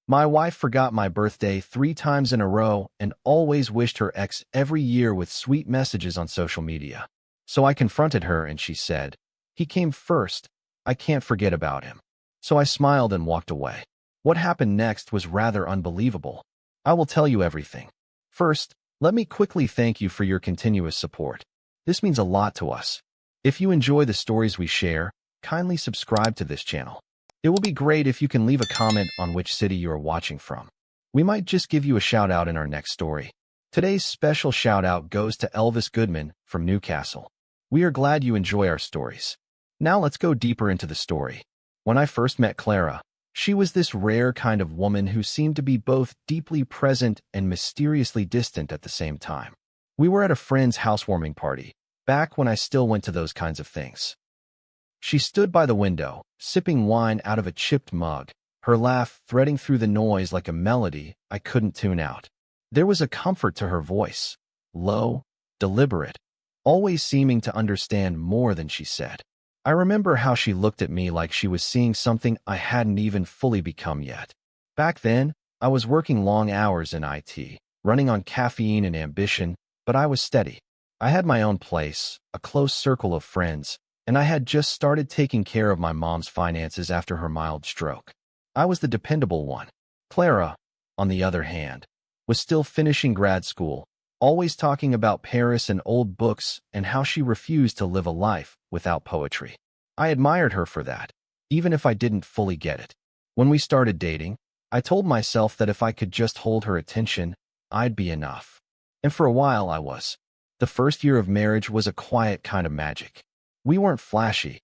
My wife forgot my birthday 3 times in a row and always wished her ex every year with sweet messages on social media. So I confronted her and she said, "He came first. I can't forget about him." So I smiled and walked away. What happened next was rather unbelievable. I will tell you everything. First, let me quickly thank you for your continuous support. This means a lot to us. If you enjoy the stories we share, kindly subscribe to this channel. It will be great if you can leave a comment on which city you are watching from. We might just give you a shout out in our next story. Today's special shout out goes to Elvis Goodman from Newcastle. We are glad you enjoy our stories. Now let's go deeper into the story. When I first met Clara, she was this rare kind of woman who seemed to be both deeply present and mysteriously distant at the same time. We were at a friend's housewarming party, back when I still went to those kinds of things. She stood by the window, sipping wine out of a chipped mug, her laugh threading through the noise like a melody I couldn't tune out. There was a comfort to her voice, low, deliberate, always seeming to understand more than she said. I remember how she looked at me like she was seeing something I hadn't even fully become yet. Back then, I was working long hours in IT, running on caffeine and ambition, but I was steady. I had my own place, a close circle of friends, and I had just started taking care of my mom's finances after her mild stroke. I was the dependable one. Clara, on the other hand, was still finishing grad school, always talking about Paris and old books and how she refused to live a life without poetry. I admired her for that, even if I didn't fully get it. When we started dating, I told myself that if I could just hold her attention, I'd be enough. And for a while I was. The first year of marriage was a quiet kind of magic. We weren't flashy.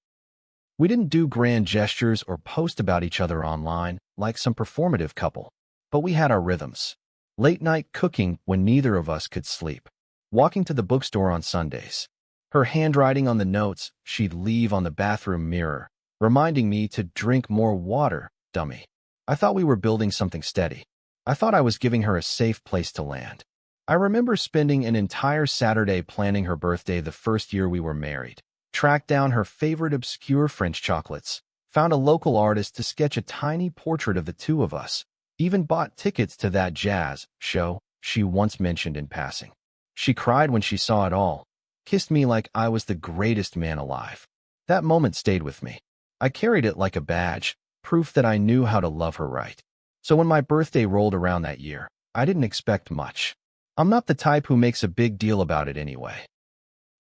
We didn't do grand gestures or post about each other online like some performative couple, but we had our rhythms. Late night cooking when neither of us could sleep. Walking to the bookstore on Sundays. Her handwriting on the notes she'd leave on the bathroom mirror, reminding me to drink more water, dummy. I thought we were building something steady. I thought I was giving her a safe place to land. I remember spending an entire Saturday planning her birthday the first year we were married. Tracked down her favorite obscure French chocolates, found a local artist to sketch a tiny portrait of the two of us, even bought tickets to that jazz show she once mentioned in passing. She cried when she saw it all, kissed me like I was the greatest man alive. That moment stayed with me. I carried it like a badge, proof that I knew how to love her right. So when my birthday rolled around that year, I didn't expect much. I'm not the type who makes a big deal about it anyway.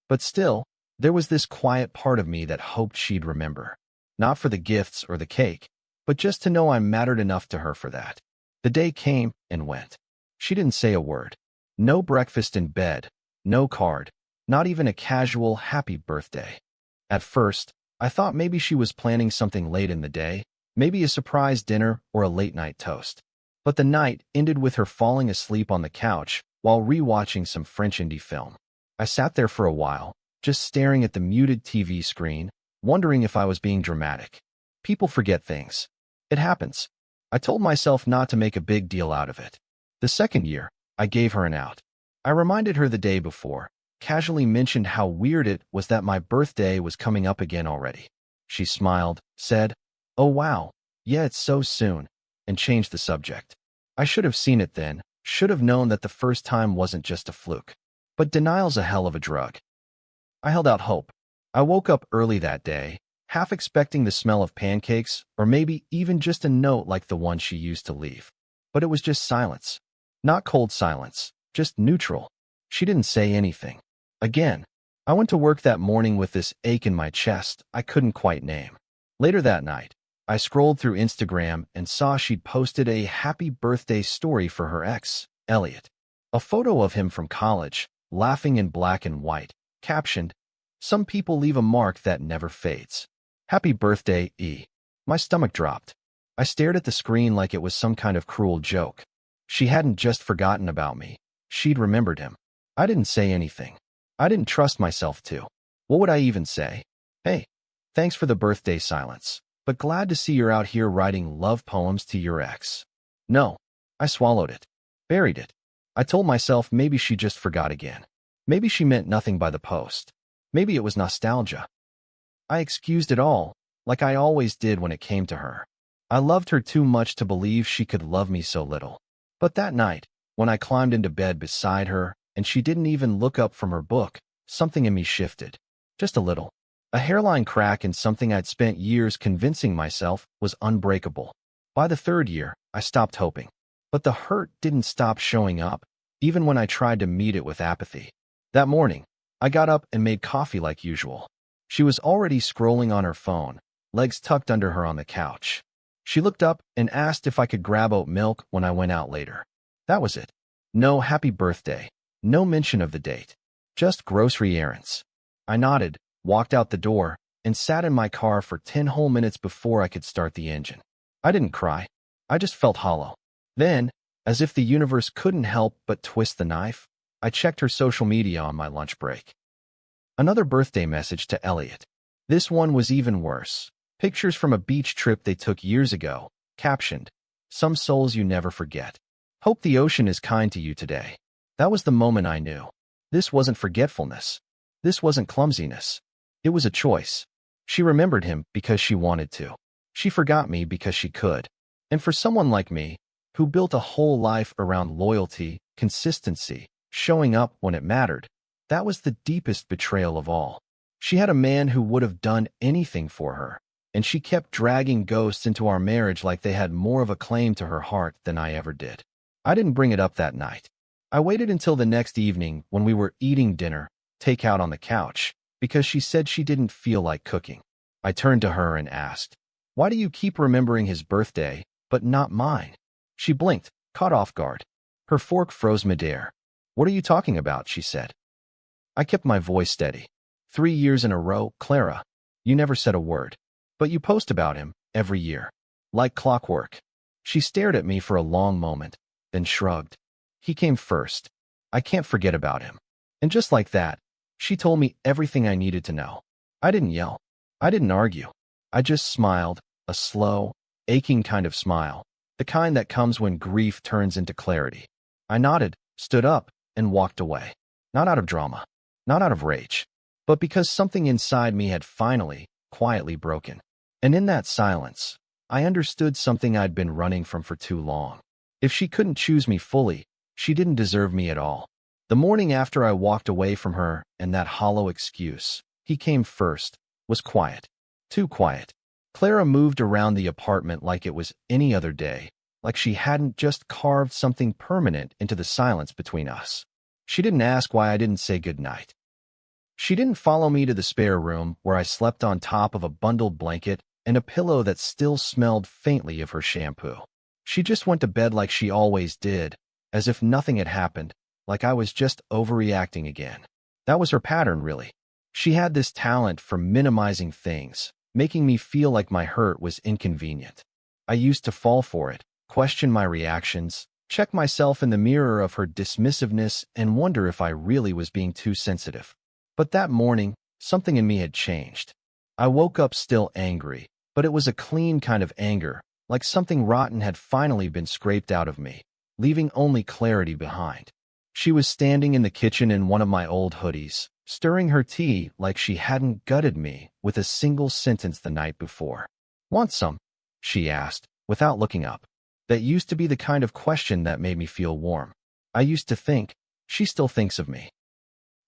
But still, there was this quiet part of me that hoped she'd remember. Not for the gifts or the cake, but just to know I mattered enough to her for that. The day came and went. She didn't say a word. No breakfast in bed, no card, not even a casual happy birthday. At first, I thought maybe she was planning something late in the day, maybe a surprise dinner or a late-night toast. But the night ended with her falling asleep on the couch while rewatching some French indie film. I sat there for a while, just staring at the muted TV screen, wondering if I was being dramatic. People forget things. It happens. I told myself not to make a big deal out of it. The second year, I gave her an out. I reminded her the day before, casually mentioned how weird it was that my birthday was coming up again already. She smiled, said, "Oh wow, yeah, it's so soon," and changed the subject. I should have seen it then, should have known that the first time wasn't just a fluke. But denial's a hell of a drug. I held out hope. I woke up early that day, half expecting the smell of pancakes or maybe even just a note like the one she used to leave. But it was just silence. Not cold silence, just neutral. She didn't say anything. Again, I went to work that morning with this ache in my chest I couldn't quite name. Later that night, I scrolled through Instagram and saw she'd posted a happy birthday story for her ex, Elliot. A photo of him from college, laughing in black and white, captioned, "Some people leave a mark that never fades. Happy birthday, E." My stomach dropped. I stared at the screen like it was some kind of cruel joke. She hadn't just forgotten about me. She'd remembered him. I didn't say anything. I didn't trust myself to. What would I even say? "Hey, thanks for the birthday silence, but glad to see you're out here writing love poems to your ex." No, I swallowed it. Buried it. I told myself maybe she just forgot again. Maybe she meant nothing by the post. Maybe it was nostalgia. I excused it all, like I always did when it came to her. I loved her too much to believe she could love me so little. But that night, when I climbed into bed beside her and she didn't even look up from her book, something in me shifted. Just a little. A hairline crack in something I'd spent years convincing myself was unbreakable. By the third year, I stopped hoping. But the hurt didn't stop showing up, even when I tried to meet it with apathy. That morning, I got up and made coffee like usual. She was already scrolling on her phone, legs tucked under her on the couch. She looked up and asked if I could grab oat milk when I went out later. That was it. No happy birthday. No mention of the date. Just grocery errands. I nodded, walked out the door, and sat in my car for 10 whole minutes before I could start the engine. I didn't cry. I just felt hollow. Then, as if the universe couldn't help but twist the knife, I checked her social media on my lunch break. Another birthday message to Elliot. This one was even worse. Pictures from a beach trip they took years ago, captioned, "Some souls you never forget. Hope the ocean is kind to you today." That was the moment I knew. This wasn't forgetfulness. This wasn't clumsiness. It was a choice. She remembered him because she wanted to. She forgot me because she could. And for someone like me, who built a whole life around loyalty, consistency, showing up when it mattered, that was the deepest betrayal of all. She had a man who would have done anything for her, and she kept dragging ghosts into our marriage like they had more of a claim to her heart than I ever did. I didn't bring it up that night. I waited until the next evening when we were eating dinner, takeout on the couch, because she said she didn't feel like cooking. I turned to her and asked, "Why do you keep remembering his birthday, but not mine?" She blinked, caught off guard. Her fork froze midair. "What are you talking about?" she said. I kept my voice steady. 3 years in a row, Clara. You never said a word. But you post about him every year. Like clockwork. She stared at me for a long moment, then shrugged. He came first. I can't forget about him. And just like that, she told me everything I needed to know. I didn't yell. I didn't argue. I just smiled, a slow, aching kind of smile, the kind that comes when grief turns into clarity. I nodded, stood up, and walked away. Not out of drama, not out of rage, but because something inside me had finally, quietly broken. And in that silence, I understood something I'd been running from for too long. If she couldn't choose me fully, she didn't deserve me at all. The morning after I walked away from her and that hollow excuse, "He came first," was quiet. Too quiet. Clara moved around the apartment like it was any other day, like she hadn't just carved something permanent into the silence between us. She didn't ask why I didn't say goodnight. She didn't follow me to the spare room where I slept on top of a bundled blanket and a pillow that still smelled faintly of her shampoo. She just went to bed like she always did, as if nothing had happened, like I was just overreacting again. That was her pattern, really. She had this talent for minimizing things, making me feel like my hurt was inconvenient. I used to fall for it, question my reactions, check myself in the mirror of her dismissiveness, and wonder if I really was being too sensitive. But that morning, something in me had changed. I woke up still angry, but it was a clean kind of anger, like something rotten had finally been scraped out of me, leaving only clarity behind. She was standing in the kitchen in one of my old hoodies, stirring her tea like she hadn't gutted me with a single sentence the night before. "Want some?" she asked, without looking up. That used to be the kind of question that made me feel warm. I used to think, she still thinks of me.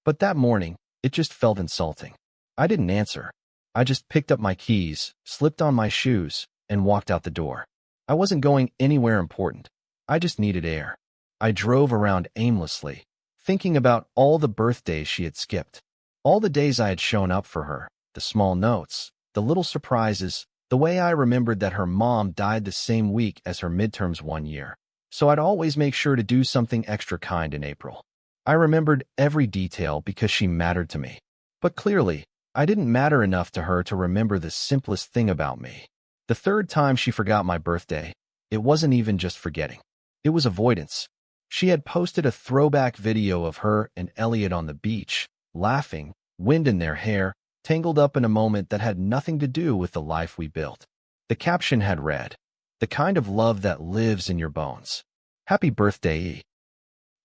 But that morning, it just felt insulting. I didn't answer. I just picked up my keys, slipped on my shoes, and walked out the door. I wasn't going anywhere important. I just needed air. I drove around aimlessly, thinking about all the birthdays she had skipped, all the days I had shown up for her, the small notes, the little surprises, the way I remembered that her mom died the same week as her midterms one year, so I'd always make sure to do something extra kind in April. I remembered every detail because she mattered to me. But clearly, I didn't matter enough to her to remember the simplest thing about me. The third time she forgot my birthday, it wasn't even just forgetting. It was avoidance. She had posted a throwback video of her and Elliot on the beach, laughing, wind in their hair, tangled up in a moment that had nothing to do with the life we built. The caption had read, "The kind of love that lives in your bones. Happy birthday, E."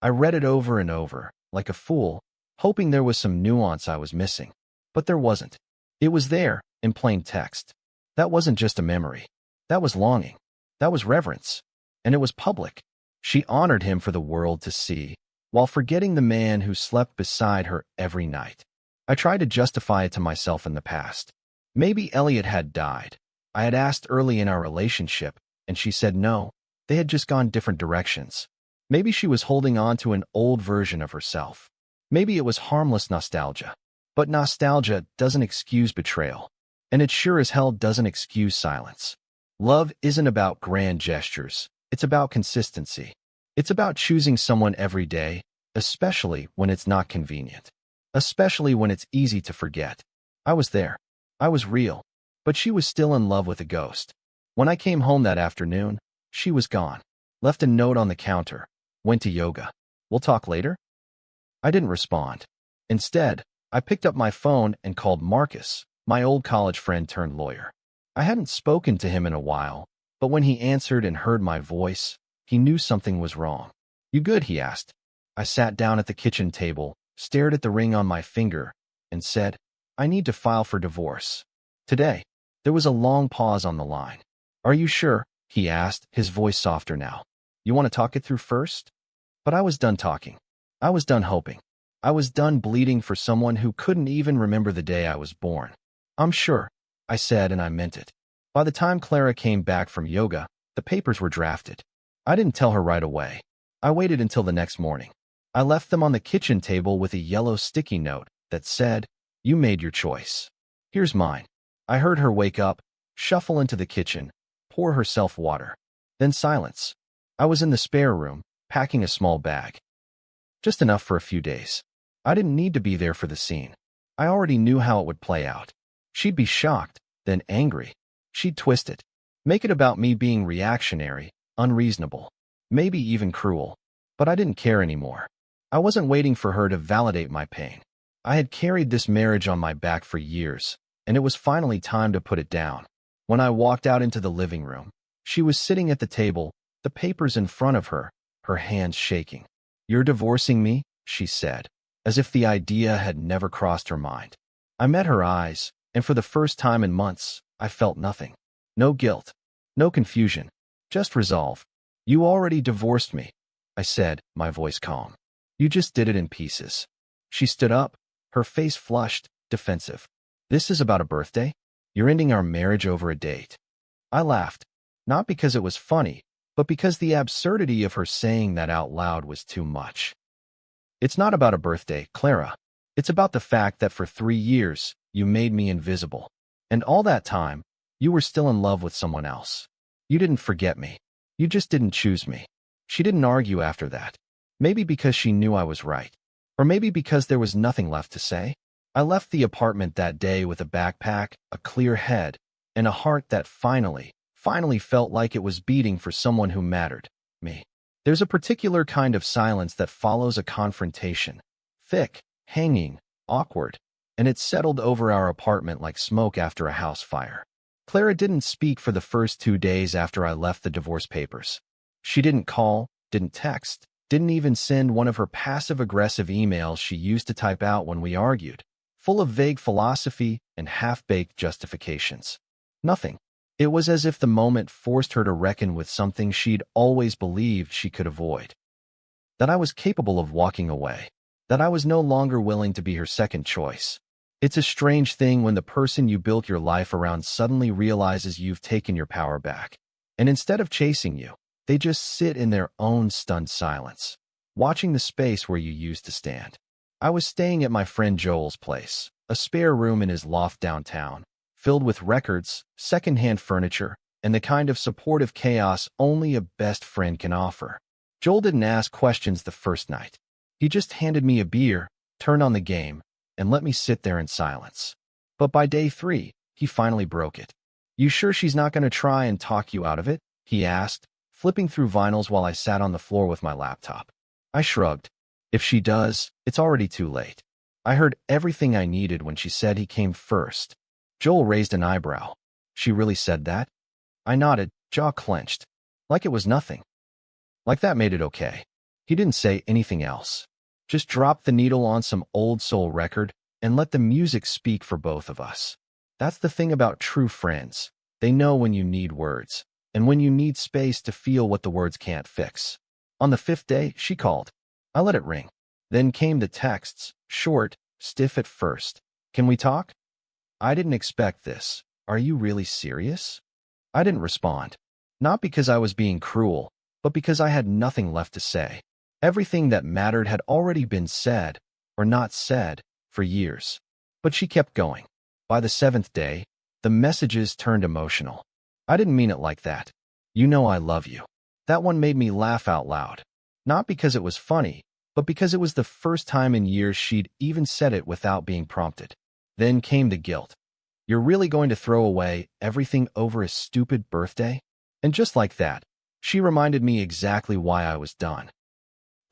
I read it over and over, like a fool, hoping there was some nuance I was missing. But there wasn't. It was there, in plain text. That wasn't just a memory. That was longing. That was reverence. And it was public. She honored him for the world to see, while forgetting the man who slept beside her every night. I tried to justify it to myself in the past. Maybe Elliot had died. I had asked early in our relationship, and she said no. They had just gone different directions. Maybe she was holding on to an old version of herself. Maybe it was harmless nostalgia. But nostalgia doesn't excuse betrayal. And it sure as hell doesn't excuse silence. Love isn't about grand gestures. It's about consistency. It's about choosing someone every day, especially when it's not convenient. Especially when it's easy to forget. I was there. I was real. But she was still in love with a ghost. When I came home that afternoon, she was gone. Left a note on the counter. Went to yoga. We'll talk later? I didn't respond. Instead, I picked up my phone and called Marcus, my old college friend turned lawyer. I hadn't spoken to him in a while, but when he answered and heard my voice, he knew something was wrong. You good? He asked. I sat down at the kitchen table, stared at the ring on my finger, and said, I need to file for divorce. Today. There was a long pause on the line. Are you sure? He asked, his voice softer now. You want to talk it through first? But I was done talking. I was done hoping. I was done bleeding for someone who couldn't even remember the day I was born. I'm sure, I said, and I meant it. By the time Clara came back from yoga, the papers were drafted. I didn't tell her right away. I waited until the next morning. I left them on the kitchen table with a yellow sticky note that said, You made your choice. Here's mine. I heard her wake up, shuffle into the kitchen, pour herself water. Then silence. I was in the spare room, packing a small bag. Just enough for a few days. I didn't need to be there for the scene. I already knew how it would play out. She'd be shocked, then angry. She'd twist it. Make it about me being reactionary, unreasonable, maybe even cruel. But I didn't care anymore. I wasn't waiting for her to validate my pain. I had carried this marriage on my back for years, and it was finally time to put it down. When I walked out into the living room, she was sitting at the table, the papers in front of her, her hands shaking. You're divorcing me? She said, as if the idea had never crossed her mind. I met her eyes, and for the first time in months, I felt nothing. No guilt, no confusion, just resolve. You already divorced me, I said, my voice calm. You just did it in pieces. She stood up, her face flushed, defensive. This is about a birthday? You're ending our marriage over a date. I laughed, not because it was funny, but because the absurdity of her saying that out loud was too much. It's not about a birthday, Clara. It's about the fact that for 3 years, you made me invisible. And all that time, you were still in love with someone else. You didn't forget me. You just didn't choose me. She didn't argue after that. Maybe because she knew I was right. Or maybe because there was nothing left to say. I left the apartment that day with a backpack, a clear head, and a heart that finally felt like it was beating for someone who mattered, me. There's a particular kind of silence that follows a confrontation. Thick, hanging, awkward, and it settled over our apartment like smoke after a house fire. Clara didn't speak for the first 2 days after I left the divorce papers. She didn't call, didn't text, didn't even send one of her passive-aggressive emails she used to type out when we argued, full of vague philosophy and half-baked justifications. Nothing. It was as if the moment forced her to reckon with something she'd always believed she could avoid. That I was capable of walking away. That I was no longer willing to be her second choice. It's a strange thing when the person you built your life around suddenly realizes you've taken your power back. And instead of chasing you, they just sit in their own stunned silence, watching the space where you used to stand. I was staying at my friend Joel's place, a spare room in his loft downtown, filled with records, secondhand furniture, and the kind of supportive chaos only a best friend can offer. Joel didn't ask questions the first night. He just handed me a beer, turned on the game, and let me sit there in silence. But by day 3, he finally broke it. You sure she's not going to try and talk you out of it? He asked, flipping through vinyls while I sat on the floor with my laptop. I shrugged. If she does, it's already too late. I heard everything I needed when she said he came first. Joel raised an eyebrow. She really said that? I nodded, jaw clenched. Like it was nothing. Like that made it okay. He didn't say anything else. Just dropped the needle on some old soul record and let the music speak for both of us. That's the thing about true friends. They know when you need words, and when you need space to feel what the words can't fix. On the 5th day, she called. I let it ring. Then came the texts, short, stiff at first. Can we talk? I didn't expect this. Are you really serious? I didn't respond. Not because I was being cruel, but because I had nothing left to say. Everything that mattered had already been said, or not said, for years. But she kept going. By the 7th day, the messages turned emotional. I didn't mean it like that. You know I love you. That one made me laugh out loud. Not because it was funny, but because it was the first time in years she'd even said it without being prompted. Then came the guilt. You're really going to throw away everything over a stupid birthday? And just like that, she reminded me exactly why I was done.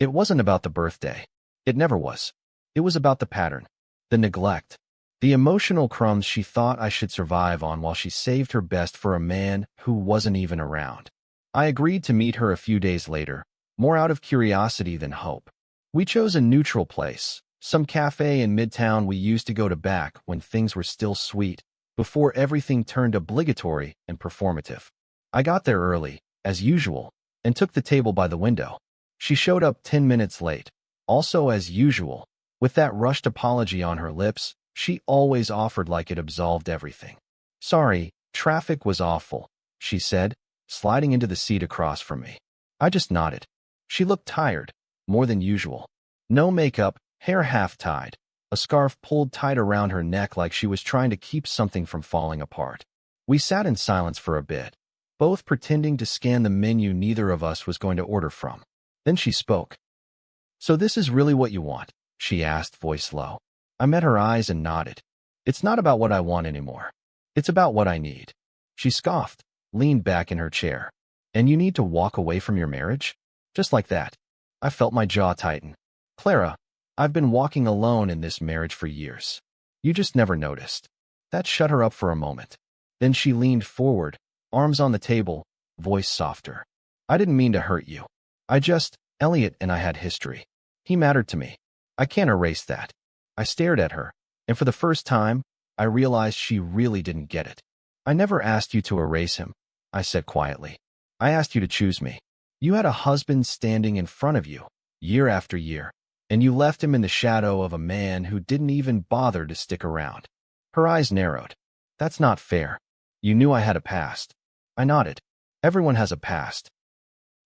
It wasn't about the birthday. It never was. It was about the pattern, the neglect, the emotional crumbs she thought I should survive on while she saved her best for a man who wasn't even around. I agreed to meet her a few days later, more out of curiosity than hope. We chose a neutral place, some cafe in Midtown we used to go to back when things were still sweet, before everything turned obligatory and performative. I got there early, as usual, and took the table by the window. She showed up 10 minutes late, also as usual. With that rushed apology on her lips, she always offered like it absolved everything. Sorry, traffic was awful, she said, sliding into the seat across from me. I just nodded. She looked tired, more than usual. No makeup, hair half-tied, a scarf pulled tight around her neck like she was trying to keep something from falling apart. We sat in silence for a bit, both pretending to scan the menu neither of us was going to order from. Then she spoke. So this is really what you want? She asked, voice low. I met her eyes and nodded. It's not about what I want anymore. It's about what I need. She scoffed, leaned back in her chair. And you need to walk away from your marriage? Just like that. I felt my jaw tighten. Clara, I've been walking alone in this marriage for years. You just never noticed. That shut her up for a moment. Then she leaned forward, arms on the table, voice softer. I didn't mean to hurt you. Elliot and I had history. He mattered to me. I can't erase that. I stared at her, and for the first time, I realized she really didn't get it. I never asked you to erase him, I said quietly. I asked you to choose me. You had a husband standing in front of you, year after year, and you left him in the shadow of a man who didn't even bother to stick around. Her eyes narrowed. That's not fair. You knew I had a past. I nodded. Everyone has a past.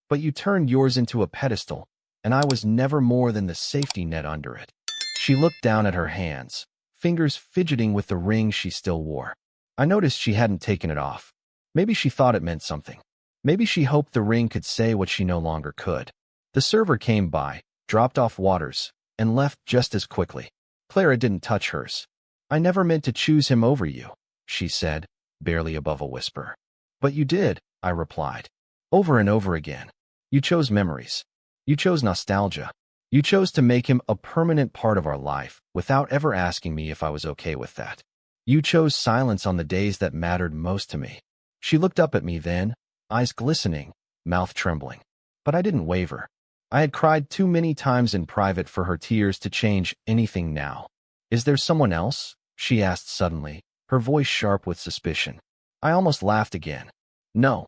But you turned yours into a pedestal, and I was never more than the safety net under it. She looked down at her hands, fingers fidgeting with the ring she still wore. I noticed she hadn't taken it off. Maybe she thought it meant something. Maybe she hoped the ring could say what she no longer could. The server came by, dropped off waters, and left just as quickly. Clara didn't touch hers. I never meant to choose him over you, she said, barely above a whisper. But you did, I replied. Over and over again. You chose memories. You chose nostalgia. You chose to make him a permanent part of our life without ever asking me if I was okay with that. You chose silence on the days that mattered most to me. She looked up at me then, eyes glistening, mouth trembling. But I didn't waver. I had cried too many times in private for her tears to change anything now. Is there someone else? She asked suddenly, her voice sharp with suspicion. I almost laughed again. No.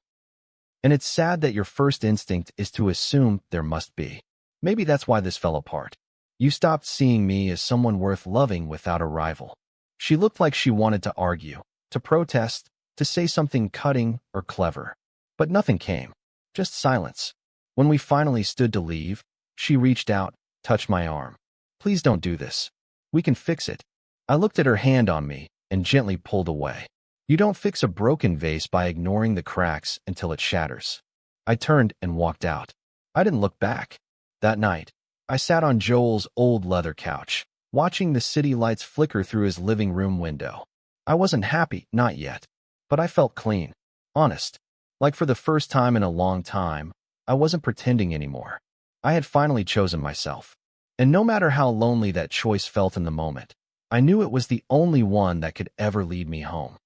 And it's sad that your first instinct is to assume there must be. Maybe that's why this fell apart. You stopped seeing me as someone worth loving without a rival. She looked like she wanted to argue, to protest, to say something cutting or clever. But nothing came. Just silence. When we finally stood to leave, she reached out, touched my arm. Please don't do this. We can fix it. I looked at her hand on me and gently pulled away. You don't fix a broken vase by ignoring the cracks until it shatters. I turned and walked out. I didn't look back. That night, I sat on Joel's old leather couch, watching the city lights flicker through his living room window. I wasn't happy, not yet, but I felt clean, honest. Like for the first time in a long time, I wasn't pretending anymore. I had finally chosen myself. And no matter how lonely that choice felt in the moment, I knew it was the only one that could ever lead me home.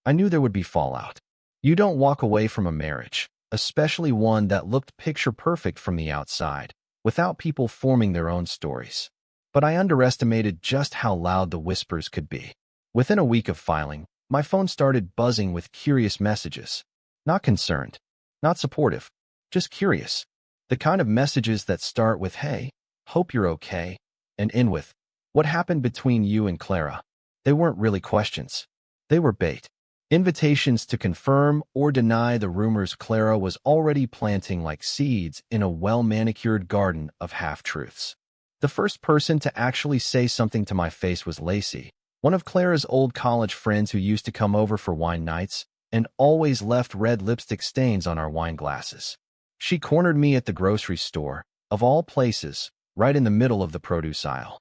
I knew there would be fallout. You don't walk away from a marriage, especially one that looked picture perfect from the outside, without people forming their own stories. But I underestimated just how loud the whispers could be. Within a week of filing, My phone started buzzing with curious messages. Not concerned, not supportive, just curious. The kind of messages that start with, "Hey, hope you're okay," and end with, "What happened between you and Clara?" They weren't really questions. They were bait. Invitations to confirm or deny the rumors Clara was already planting like seeds in a well-manicured garden of half-truths. The first person to actually say something to my face was Lacey, one of Clara's old college friends who used to come over for wine nights and always left red lipstick stains on our wine glasses. She cornered me at the grocery store, of all places, right in the middle of the produce aisle.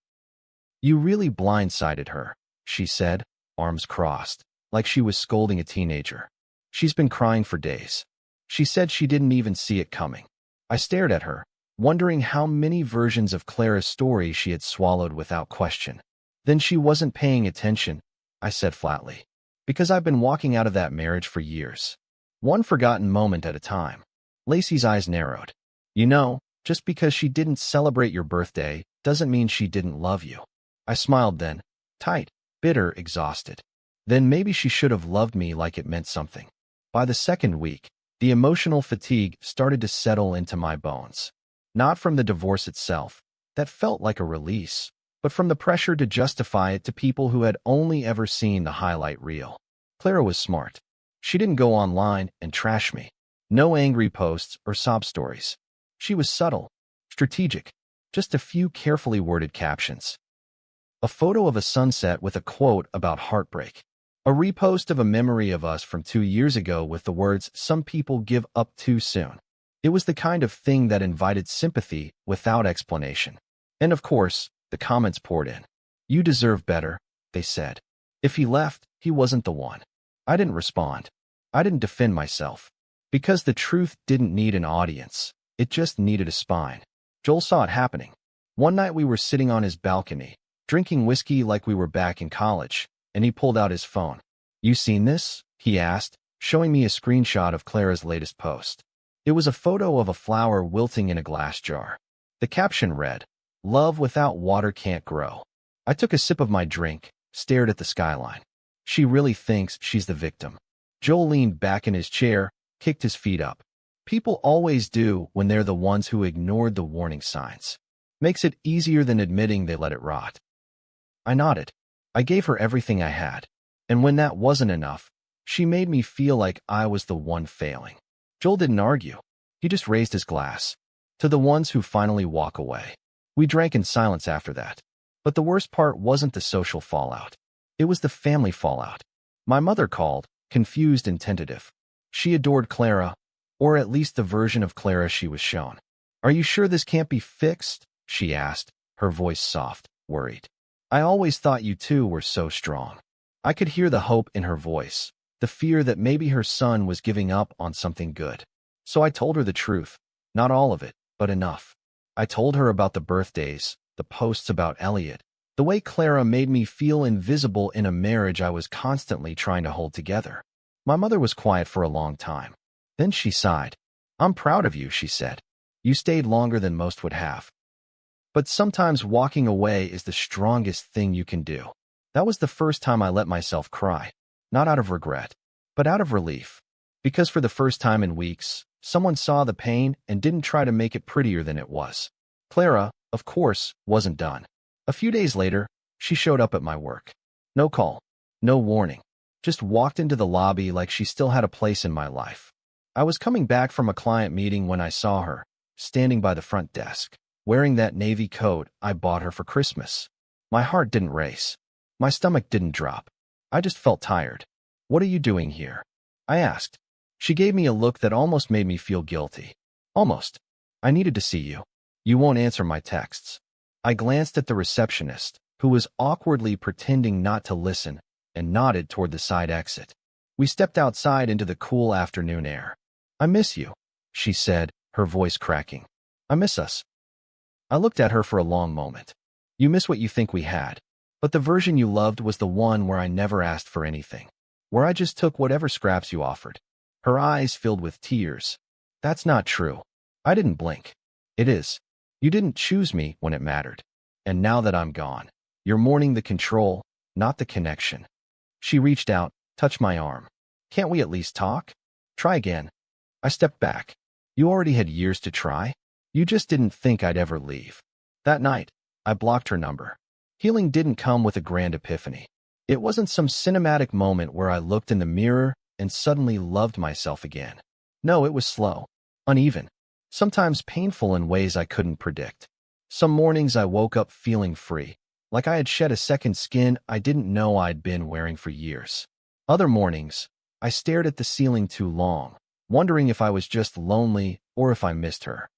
"You really blindsided her," she said, arms crossed, like she was scolding a teenager. "She's been crying for days. She said she didn't even see it coming." I stared at her, wondering how many versions of Clara's story she had swallowed without question. "Then she wasn't paying attention," I said flatly. "Because I've been walking out of that marriage for years. One forgotten moment at a time." Lacey's eyes narrowed. "You know, just because she didn't celebrate your birthday doesn't mean she didn't love you." I smiled then, tight, bitter, exhausted. Then maybe she should have loved me like it meant something. By the second week, the emotional fatigue started to settle into my bones. Not from the divorce itself, that felt like a release, but from the pressure to justify it to people who had only ever seen the highlight reel. Clara was smart. She didn't go online and trash me. No angry posts or sob stories. She was subtle, strategic, just a few carefully worded captions. A photo of a sunset with a quote about heartbreak. A repost of a memory of us from 2 years ago with the words, "Some people give up too soon." It was the kind of thing that invited sympathy without explanation. And of course, the comments poured in. "You deserve better," they said. If he left, he wasn't the one. I didn't respond. I didn't defend myself. Because the truth didn't need an audience. It just needed a spine. Joel saw it happening. One night we were sitting on his balcony, drinking whiskey like we were back in college, and he pulled out his phone. "You seen this?" he asked, showing me a screenshot of Clara's latest post. It was a photo of a flower wilting in a glass jar. The caption read, "Love without water can't grow." I took a sip of my drink, stared at the skyline. She really thinks she's the victim. Joel leaned back in his chair, kicked his feet up. People always do when they're the ones who ignored the warning signs. Makes it easier than admitting they let it rot. I nodded. I gave her everything I had. And when that wasn't enough, she made me feel like I was the one failing. Joel didn't argue. He just raised his glass. To the ones who finally walk away. We drank in silence after that. But the worst part wasn't the social fallout. It was the family fallout. My mother called, confused and tentative. She adored Clara, or at least the version of Clara she was shown. "Are you sure this can't be fixed?" she asked, her voice soft, worried. "I always thought you two were so strong." I could hear the hope in her voice, the fear that maybe her son was giving up on something good. So I told her the truth. Not all of it, but enough. I told her about the birthdays, the posts about Elliot, the way Clara made me feel invisible in a marriage I was constantly trying to hold together. My mother was quiet for a long time. Then she sighed. "I'm proud of you," she said. "You stayed longer than most would have. But sometimes walking away is the strongest thing you can do." That was the first time I let myself cry. Not out of regret, but out of relief. Because for the first time in weeks, someone saw the pain and didn't try to make it prettier than it was. Clara, of course, wasn't done. A few days later, she showed up at my work. No call, no warning. Just walked into the lobby like she still had a place in my life. I was coming back from a client meeting when I saw her, standing by the front desk, wearing that navy coat I bought her for Christmas. My heart didn't race. My stomach didn't drop. I just felt tired. "What are you doing here?" I asked. She gave me a look that almost made me feel guilty. "Almost. I needed to see you. You won't answer my texts." I glanced at the receptionist, who was awkwardly pretending not to listen, and nodded toward the side exit. We stepped outside into the cool afternoon air. "I miss you," she said, her voice cracking. "I miss us." I looked at her for a long moment. "You miss what you think we had. But the version you loved was the one where I never asked for anything. Where I just took whatever scraps you offered." Her eyes filled with tears. "That's not true." I didn't blink. "It is. You didn't choose me when it mattered. And now that I'm gone, you're mourning the control, not the connection." She reached out, touched my arm. Can't we at least talk? Try again. I stepped back. You already had years to try. You just didn't think I'd ever leave. That night, I blocked her number. Healing didn't come with a grand epiphany. It wasn't some cinematic moment where I looked in the mirror and suddenly loved myself again. No, it was slow, uneven, sometimes painful in ways I couldn't predict. Some mornings I woke up feeling free, like I had shed a second skin I didn't know I'd been wearing for years. Other mornings, I stared at the ceiling too long, wondering if I was just lonely or if I missed her.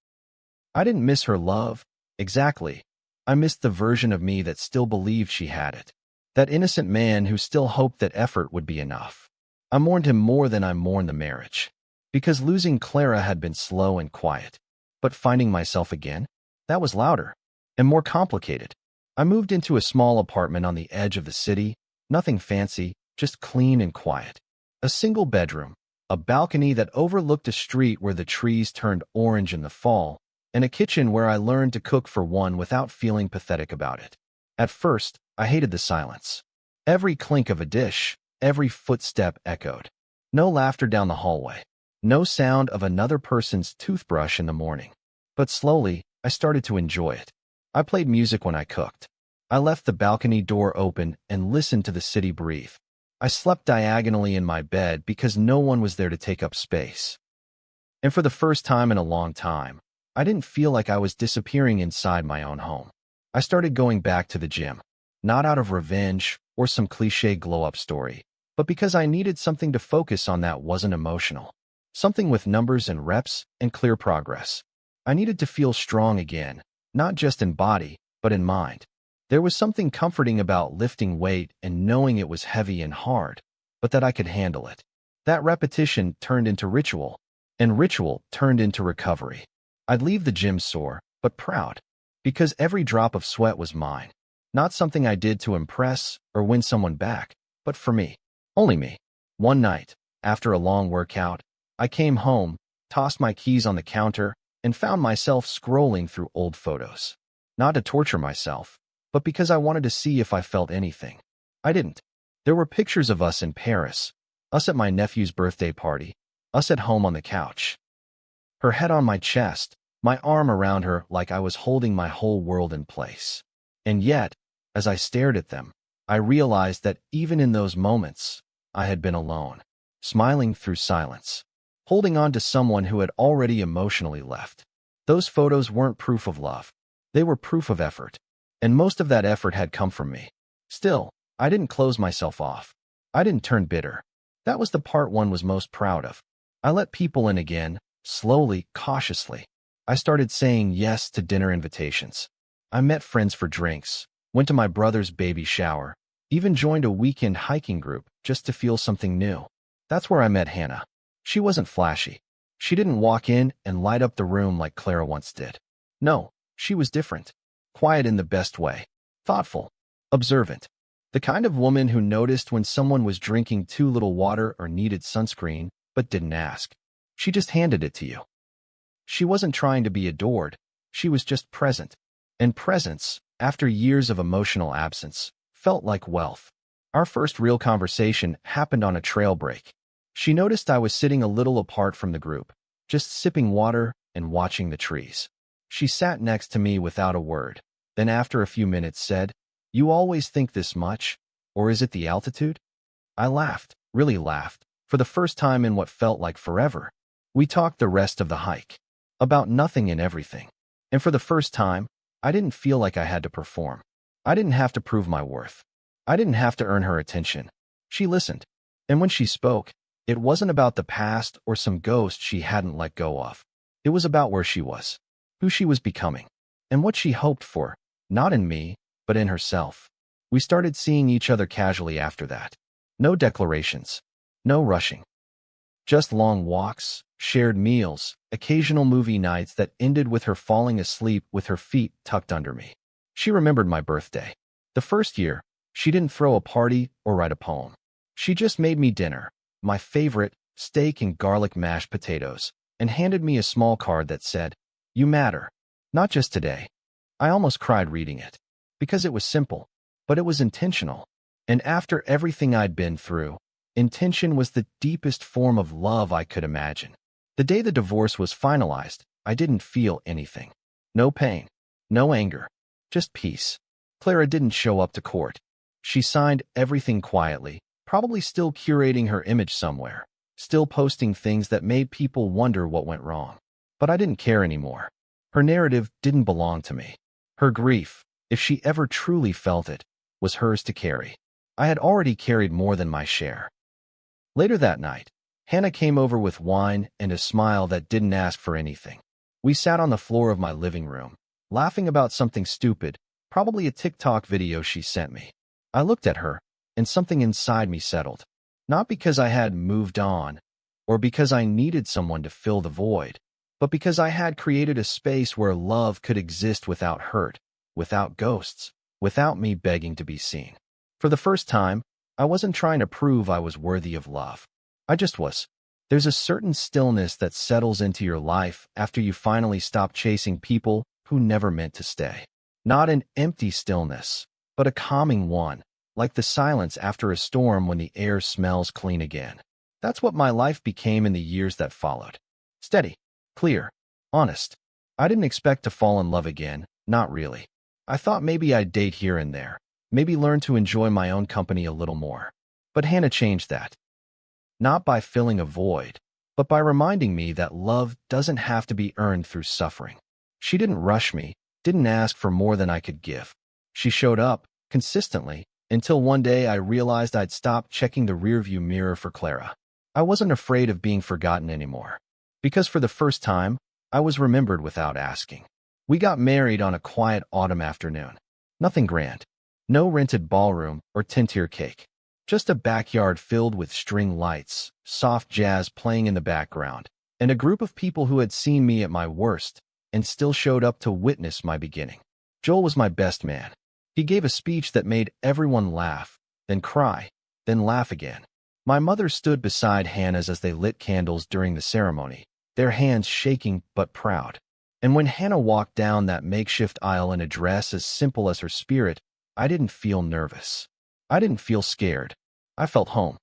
I didn't miss her love, exactly. I missed the version of me that still believed she had it. That innocent man who still hoped that effort would be enough. I mourned him more than I mourned the marriage. Because losing Clara had been slow and quiet. But finding myself again, that was louder and more complicated. I moved into a small apartment on the edge of the city, nothing fancy, just clean and quiet. A single bedroom, a balcony that overlooked a street where the trees turned orange in the fall, and a kitchen where I learned to cook for one without feeling pathetic about it. At first, I hated the silence. Every clink of a dish, every footstep echoed. No laughter down the hallway. No sound of another person's toothbrush in the morning. But slowly, I started to enjoy it. I played music when I cooked. I left the balcony door open and listened to the city breathe. I slept diagonally in my bed because no one was there to take up space. And for the first time in a long time, I didn't feel like I was disappearing inside my own home. I started going back to the gym, not out of revenge or some cliché glow-up story, but because I needed something to focus on that wasn't emotional. Something with numbers and reps and clear progress. I needed to feel strong again, not just in body, but in mind. There was something comforting about lifting weight and knowing it was heavy and hard, but that I could handle it. That repetition turned into ritual, and ritual turned into recovery. I'd leave the gym sore, but proud, because every drop of sweat was mine. Not something I did to impress or win someone back, but for me. Only me. One night, after a long workout, I came home, tossed my keys on the counter, and found myself scrolling through old photos. Not to torture myself, but because I wanted to see if I felt anything. I didn't. There were pictures of us in Paris, us at my nephew's birthday party, us at home on the couch. Her head on my chest, my arm around her like I was holding my whole world in place. And yet, as I stared at them, I realized that even in those moments, I had been alone, smiling through silence, holding on to someone who had already emotionally left. Those photos weren't proof of love. They were proof of effort. And most of that effort had come from me. Still, I didn't close myself off. I didn't turn bitter. That was the part one was most proud of. I let people in again, slowly, cautiously. I started saying yes to dinner invitations. I met friends for drinks, went to my brother's baby shower, even joined a weekend hiking group just to feel something new. That's where I met Hannah. She wasn't flashy. She didn't walk in and light up the room like Clara once did. No, she was different. Quiet in the best way. Thoughtful. Observant. The kind of woman who noticed when someone was drinking too little water or needed sunscreen, but didn't ask. She just handed it to you. She wasn't trying to be adored. She was just present. And presence, after years of emotional absence, felt like wealth. Our first real conversation happened on a trail break. She noticed I was sitting a little apart from the group, just sipping water and watching the trees. She sat next to me without a word, then after a few minutes said, "You always think this much? Or is it the altitude?" I laughed, really laughed, for the first time in what felt like forever. We talked the rest of the hike. About nothing and everything. And for the first time, I didn't feel like I had to perform. I didn't have to prove my worth. I didn't have to earn her attention. She listened. And when she spoke, it wasn't about the past or some ghost she hadn't let go of. It was about where she was, who she was becoming, and what she hoped for, not in me, but in herself. We started seeing each other casually after that. No declarations. No rushing. Just long walks, shared meals, occasional movie nights that ended with her falling asleep with her feet tucked under me. She remembered my birthday. The first year, she didn't throw a party or write a poem. She just made me dinner, my favorite, steak and garlic mashed potatoes, and handed me a small card that said, "You matter. Not just today." I almost cried reading it. Because it was simple, but it was intentional. And after everything I'd been through, Intention was the deepest form of love I could imagine. The day the divorce was finalized, I didn't feel anything. No pain, no anger, just peace. Clara didn't show up to court. She signed everything quietly, probably still curating her image somewhere, still posting things that made people wonder what went wrong. But I didn't care anymore. Her narrative didn't belong to me. Her grief, if she ever truly felt it, was hers to carry. I had already carried more than my share. Later that night, Hannah came over with wine and a smile that didn't ask for anything. We sat on the floor of my living room, laughing about something stupid, probably a TikTok video she sent me. I looked at her, and something inside me settled. Not because I had moved on, or because I needed someone to fill the void, but because I had created a space where love could exist without hurt, without ghosts, without me begging to be seen. For the first time, I wasn't trying to prove I was worthy of love. I just was. There's a certain stillness that settles into your life after you finally stop chasing people who never meant to stay. Not an empty stillness, but a calming one, like the silence after a storm when the air smells clean again. That's what my life became in the years that followed. Steady, clear, honest. I didn't expect to fall in love again, not really. I thought maybe I'd date here and there, maybe learn to enjoy my own company a little more. But Hannah changed that. Not by filling a void, but by reminding me that love doesn't have to be earned through suffering. She didn't rush me, didn't ask for more than I could give. She showed up, consistently, until one day I realized I'd stopped checking the rearview mirror for Clara. I wasn't afraid of being forgotten anymore. Because for the first time, I was remembered without asking. We got married on a quiet autumn afternoon. Nothing grand. No rented ballroom or tin-tier cake. Just a backyard filled with string lights, soft jazz playing in the background, and a group of people who had seen me at my worst and still showed up to witness my beginning. Joel was my best man. He gave a speech that made everyone laugh, then cry, then laugh again. My mother stood beside Hannah's as they lit candles during the ceremony, their hands shaking but proud. And when Hannah walked down that makeshift aisle in a dress as simple as her spirit, I didn't feel nervous. I didn't feel scared. I felt home.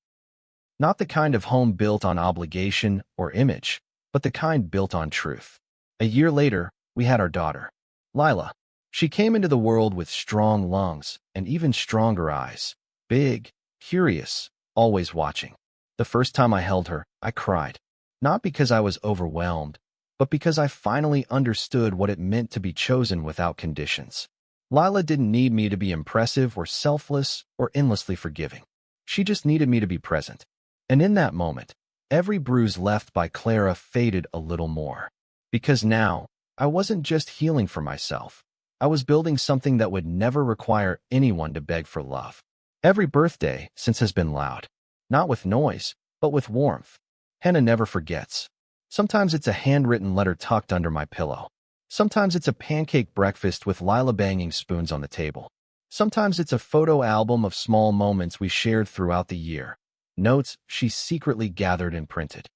Not the kind of home built on obligation or image, but the kind built on truth. A year later, we had our daughter, Lila. She came into the world with strong lungs and even stronger eyes. Big, curious, always watching. The first time I held her, I cried. Not because I was overwhelmed, but because I finally understood what it meant to be chosen without conditions. Lila didn't need me to be impressive or selfless or endlessly forgiving. She just needed me to be present. And in that moment, every bruise left by Clara faded a little more. Because now, I wasn't just healing for myself. I was building something that would never require anyone to beg for love. Every birthday since has been loud. Not with noise, but with warmth. Hannah never forgets. Sometimes it's a handwritten letter tucked under my pillow. Sometimes it's a pancake breakfast with Lila banging spoons on the table. Sometimes it's a photo album of small moments we shared throughout the year, notes she secretly gathered and printed.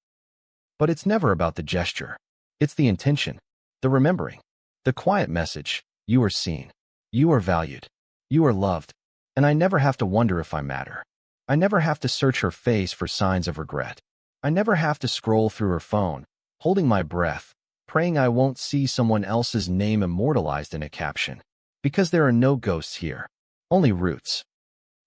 But it's never about the gesture. It's the intention, the remembering, the quiet message. You are seen. You are valued. You are loved. And I never have to wonder if I matter. I never have to search her face for signs of regret. I never have to scroll through her phone, holding my breath, praying I won't see someone else's name immortalized in a caption. Because there are no ghosts here, only roots.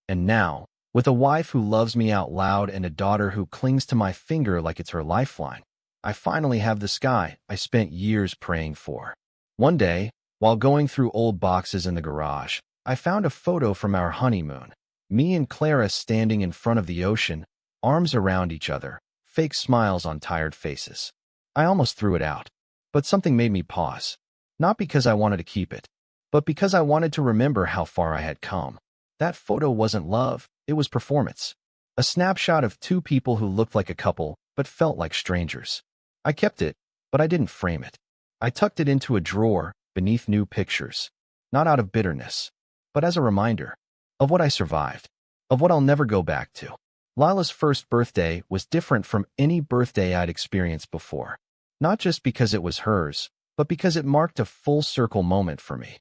And now, with a wife who loves me out loud and a daughter who clings to my finger like it's her lifeline, I finally have the sky I spent years praying for. One day, while going through old boxes in the garage, I found a photo from our honeymoon. Me and Clara standing in front of the ocean, arms around each other, fake smiles on tired faces. I almost threw it out. But something made me pause. Not because I wanted to keep it, but because I wanted to remember how far I had come. That photo wasn't love, it was performance. A snapshot of two people who looked like a couple, but felt like strangers. I kept it, but I didn't frame it. I tucked it into a drawer, beneath new pictures. Not out of bitterness, but as a reminder of what I survived, of what I'll never go back to. Lila's first birthday was different from any birthday I'd experienced before. Not just because it was hers, but because it marked a full-circle moment for me.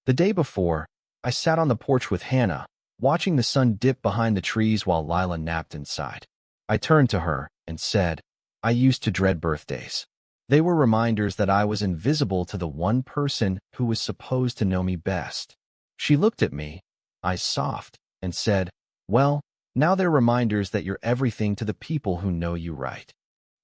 The day before, I sat on the porch with Hannah, watching the sun dip behind the trees while Lila napped inside. I turned to her and said, I used to dread birthdays. They were reminders that I was invisible to the one person who was supposed to know me best. She looked at me, eyes soft, and said, well, now they're reminders that you're everything to the people who know you right.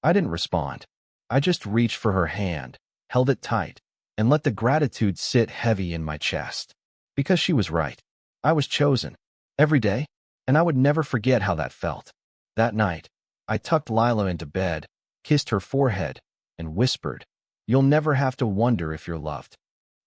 I didn't respond. I just reached for her hand, held it tight, and let the gratitude sit heavy in my chest. Because she was right. I was chosen. Every day, and I would never forget how that felt. That night, I tucked Lila into bed, kissed her forehead, and whispered, you'll never have to wonder if you're loved.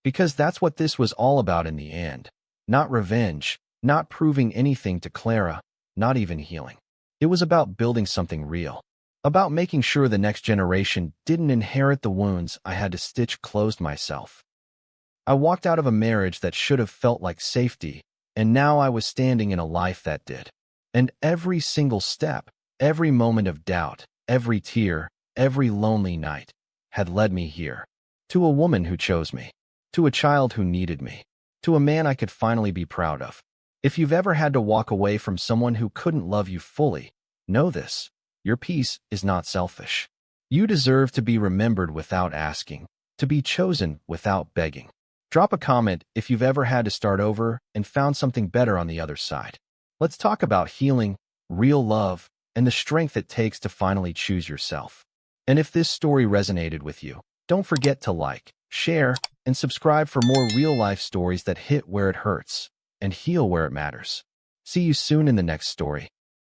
Because that's what this was all about in the end. Not revenge, not proving anything to Clara, not even healing. It was about building something real. About making sure the next generation didn't inherit the wounds I had to stitch closed myself. I walked out of a marriage that should have felt like safety, and now I was standing in a life that did. And every single step, every moment of doubt, every tear, every lonely night, had led me here. To a woman who chose me. To a child who needed me. To a man I could finally be proud of. If you've ever had to walk away from someone who couldn't love you fully, know this. Your peace is not selfish. You deserve to be remembered without asking, to be chosen without begging. Drop a comment if you've ever had to start over and found something better on the other side. Let's talk about healing, real love, and the strength it takes to finally choose yourself. And if this story resonated with you, don't forget to like, share, and subscribe for more real-life stories that hit where it hurts and heal where it matters. See you soon in the next story.